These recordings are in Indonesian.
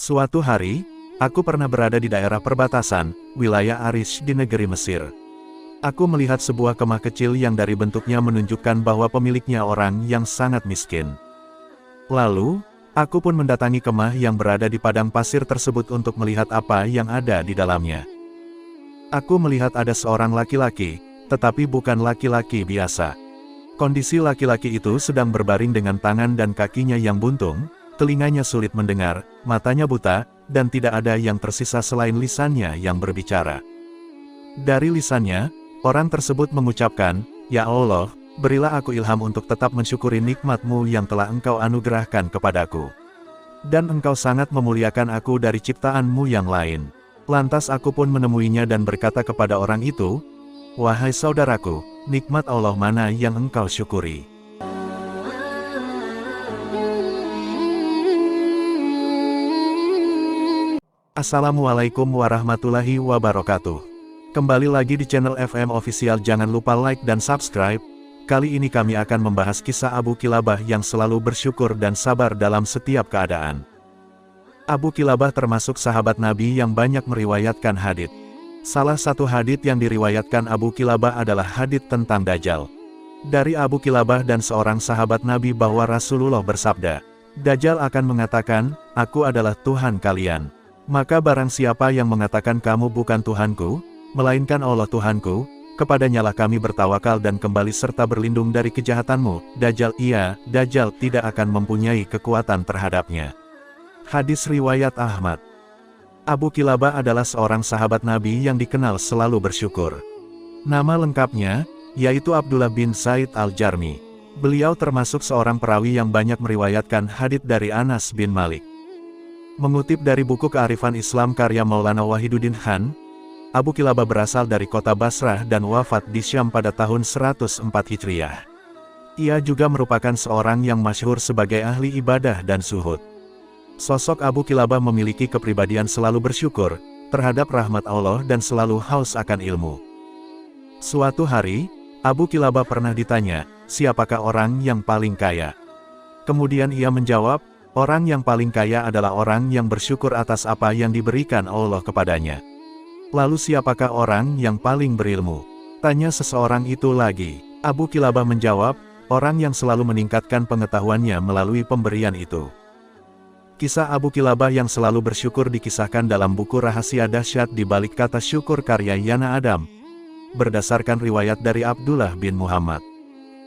Suatu hari, aku pernah berada di daerah perbatasan, wilayah Arish di negeri Mesir. Aku melihat sebuah kemah kecil yang dari bentuknya menunjukkan bahwa pemiliknya orang yang sangat miskin. Lalu, aku pun mendatangi kemah yang berada di padang pasir tersebut untuk melihat apa yang ada di dalamnya. Aku melihat ada seorang laki-laki, tetapi bukan laki-laki biasa. Kondisi laki-laki itu sedang berbaring dengan tangan dan kakinya yang buntung, telinganya sulit mendengar, matanya buta, dan tidak ada yang tersisa selain lisannya yang berbicara. Dari lisannya, orang tersebut mengucapkan, "Ya Allah, berilah aku ilham untuk tetap mensyukuri nikmat-Mu yang telah Engkau anugerahkan kepadaku. Dan Engkau sangat memuliakan aku dari ciptaan-Mu yang lain." Lantas aku pun menemuinya dan berkata kepada orang itu, "Wahai saudaraku, nikmat Allah mana yang engkau syukuri?" Assalamualaikum warahmatullahi wabarakatuh. Kembali lagi di channel FM Official, jangan lupa like dan subscribe. Kali ini kami akan membahas kisah Abu Kilabah yang selalu bersyukur dan sabar dalam setiap keadaan. Abu Kilabah termasuk sahabat Nabi yang banyak meriwayatkan hadits. Salah satu hadits yang diriwayatkan Abu Kilabah adalah hadits tentang Dajjal. Dari Abu Kilabah dan seorang sahabat Nabi bahwa Rasulullah bersabda, "Dajjal akan mengatakan, 'Aku adalah Tuhan kalian.' Maka barang siapa yang mengatakan kamu bukan Tuhanku, melainkan Allah Tuhanku, kepadanyalah kami bertawakal dan kembali serta berlindung dari kejahatanmu." Dajjal tidak akan mempunyai kekuatan terhadapnya. Hadis riwayat Ahmad. Abu Kilabah adalah seorang sahabat Nabi yang dikenal selalu bersyukur. Nama lengkapnya, yaitu Abdullah bin Said al-Jarmi. Beliau termasuk seorang perawi yang banyak meriwayatkan hadits dari Anas bin Malik. Mengutip dari buku Kearifan Islam karya Maulana Wahiduddin Khan, Abu Kilabah berasal dari kota Basrah dan wafat di Syam pada tahun 104 Hijriah. Ia juga merupakan seorang yang masyhur sebagai ahli ibadah dan zuhud. Sosok Abu Kilabah memiliki kepribadian selalu bersyukur terhadap rahmat Allah dan selalu haus akan ilmu. Suatu hari, Abu Kilabah pernah ditanya, "Siapakah orang yang paling kaya?" Kemudian ia menjawab, "Orang yang paling kaya adalah orang yang bersyukur atas apa yang diberikan Allah kepadanya." "Lalu siapakah orang yang paling berilmu?" tanya seseorang itu lagi. Abu Kilabah menjawab, "Orang yang selalu meningkatkan pengetahuannya melalui pemberian itu." Kisah Abu Kilabah yang selalu bersyukur dikisahkan dalam buku Rahasia Dahsyat di Balik Kata Syukur karya Yana Adam, berdasarkan riwayat dari Abdullah bin Muhammad.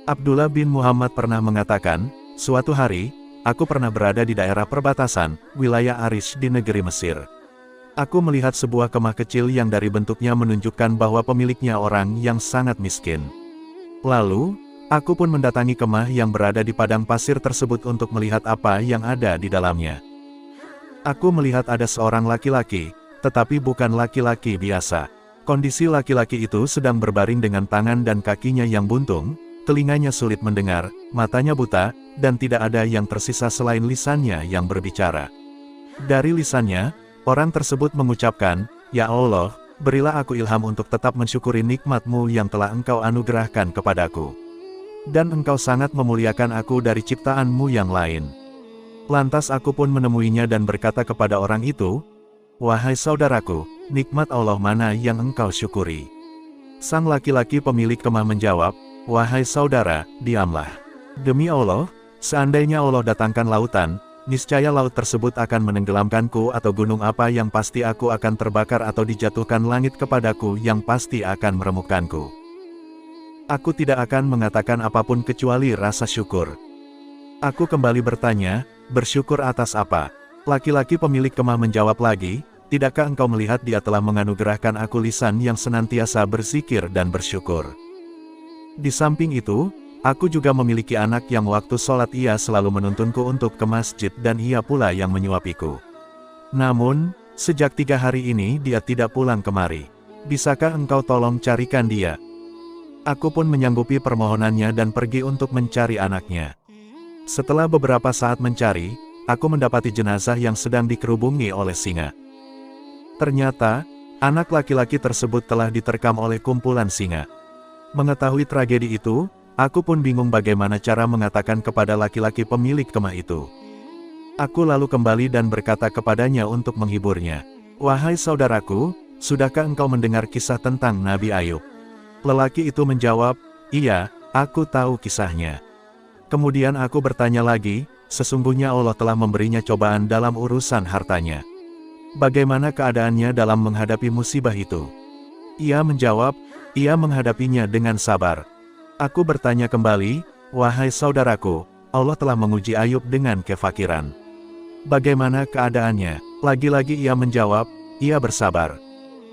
Abdullah bin Muhammad pernah mengatakan, "Suatu hari, aku pernah berada di daerah perbatasan, wilayah Arish di negeri Mesir. Aku melihat sebuah kemah kecil yang dari bentuknya menunjukkan bahwa pemiliknya orang yang sangat miskin. Lalu, aku pun mendatangi kemah yang berada di padang pasir tersebut untuk melihat apa yang ada di dalamnya. Aku melihat ada seorang laki-laki, tetapi bukan laki-laki biasa. Kondisi laki-laki itu sedang berbaring dengan tangan dan kakinya yang buntung, telinganya sulit mendengar, matanya buta, dan tidak ada yang tersisa selain lisannya yang berbicara. Dari lisannya, orang tersebut mengucapkan, "Ya Allah, berilah aku ilham untuk tetap mensyukuri nikmat-Mu yang telah Engkau anugerahkan kepadaku. Dan Engkau sangat memuliakan aku dari ciptaan-Mu yang lain." Lantas aku pun menemuinya dan berkata kepada orang itu, "Wahai saudaraku, nikmat Allah mana yang engkau syukuri?" Sang laki-laki pemilik kemah menjawab, "Wahai saudara, diamlah. Demi Allah, seandainya Allah datangkan lautan, niscaya laut tersebut akan menenggelamkanku, atau gunung apa yang pasti aku akan terbakar, atau dijatuhkan langit kepadaku yang pasti akan meremukkanku. Aku tidak akan mengatakan apapun kecuali rasa syukur." Aku kembali bertanya, "Bersyukur atas apa?" Laki-laki pemilik kemah menjawab lagi, "Tidakkah engkau melihat Dia telah menganugerahkan aku lisan yang senantiasa berzikir dan bersyukur? Di samping itu, aku juga memiliki anak yang waktu sholat ia selalu menuntunku untuk ke masjid dan ia pula yang menyuapiku. Namun, sejak 3 hari ini dia tidak pulang kemari. Bisakah engkau tolong carikan dia?" Aku pun menyanggupi permohonannya dan pergi untuk mencari anaknya. Setelah beberapa saat mencari, aku mendapati jenazah yang sedang dikerubungi oleh singa. Ternyata, anak laki-laki tersebut telah diterkam oleh kumpulan singa. Mengetahui tragedi itu, aku pun bingung bagaimana cara mengatakan kepada laki-laki pemilik kemah itu. Aku lalu kembali dan berkata kepadanya untuk menghiburnya. Wahai saudaraku, sudahkah engkau mendengar kisah tentang Nabi Ayub? Lelaki itu menjawab, iya, aku tahu kisahnya. Kemudian aku bertanya lagi, sesungguhnya Allah telah memberinya cobaan dalam urusan hartanya. Bagaimana keadaannya dalam menghadapi musibah itu? Ia menjawab, ia menghadapinya dengan sabar. Aku bertanya kembali, wahai saudaraku, Allah telah menguji Ayub dengan kefakiran. Bagaimana keadaannya? Lagi-lagi ia menjawab, ia bersabar.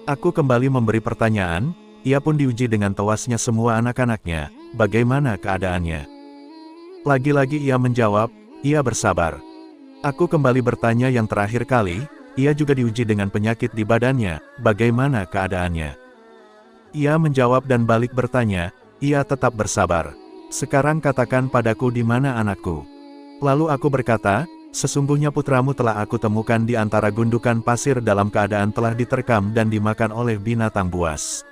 Aku kembali memberi pertanyaan, ia pun diuji dengan tewasnya semua anak-anaknya, bagaimana keadaannya? Lagi-lagi ia menjawab, ia bersabar. Aku kembali bertanya yang terakhir kali, ia juga diuji dengan penyakit di badannya, bagaimana keadaannya? Ia menjawab dan balik bertanya, ia tetap bersabar. Sekarang katakan padaku di mana anakku? Lalu aku berkata, sesungguhnya putramu telah aku temukan di antara gundukan pasir dalam keadaan telah diterkam dan dimakan oleh binatang buas.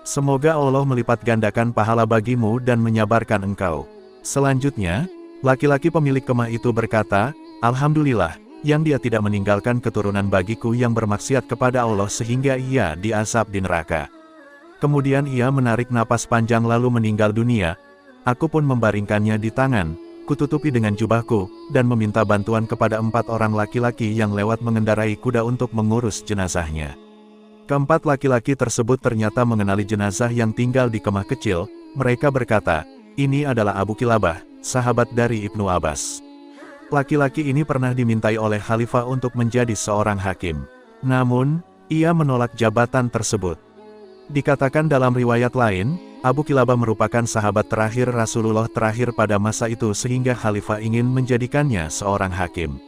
Semoga Allah melipat gandakan pahala bagimu dan menyabarkan engkau. Selanjutnya, laki-laki pemilik kemah itu berkata, Alhamdulillah, yang dia tidak meninggalkan keturunan bagiku yang bermaksiat kepada Allah sehingga ia diazab di neraka. Kemudian ia menarik napas panjang lalu meninggal dunia. Aku pun membaringkannya di tangan, kututupi dengan jubahku, dan meminta bantuan kepada 4 orang laki-laki yang lewat mengendarai kuda untuk mengurus jenazahnya. Keempat laki-laki tersebut ternyata mengenali jenazah yang tinggal di kemah kecil. Mereka berkata, ini adalah Abu Kilabah, sahabat dari Ibnu Abbas. Laki-laki ini pernah dimintai oleh khalifah untuk menjadi seorang hakim. Namun, ia menolak jabatan tersebut. Dikatakan dalam riwayat lain, Abu Kilabah merupakan sahabat terakhir Rasulullah terakhir pada masa itu sehingga khalifah ingin menjadikannya seorang hakim.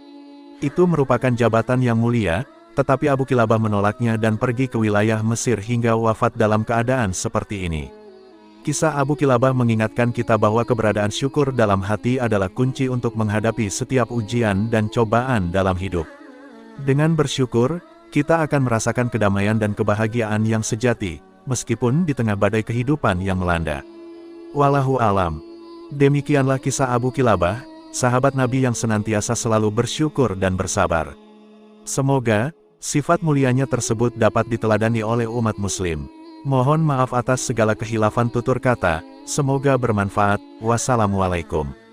Itu merupakan jabatan yang mulia, tetapi Abu Kilabah menolaknya dan pergi ke wilayah Mesir hingga wafat dalam keadaan seperti ini. Kisah Abu Kilabah mengingatkan kita bahwa keberadaan syukur dalam hati adalah kunci untuk menghadapi setiap ujian dan cobaan dalam hidup. Dengan bersyukur, kita akan merasakan kedamaian dan kebahagiaan yang sejati, meskipun di tengah badai kehidupan yang melanda. Wallahu alam. Demikianlah kisah Abu Kilabah, sahabat Nabi yang senantiasa selalu bersyukur dan bersabar. Semoga sifat mulianya tersebut dapat diteladani oleh umat muslim. Mohon maaf atas segala khilafan tutur kata, semoga bermanfaat. Wassalamualaikum.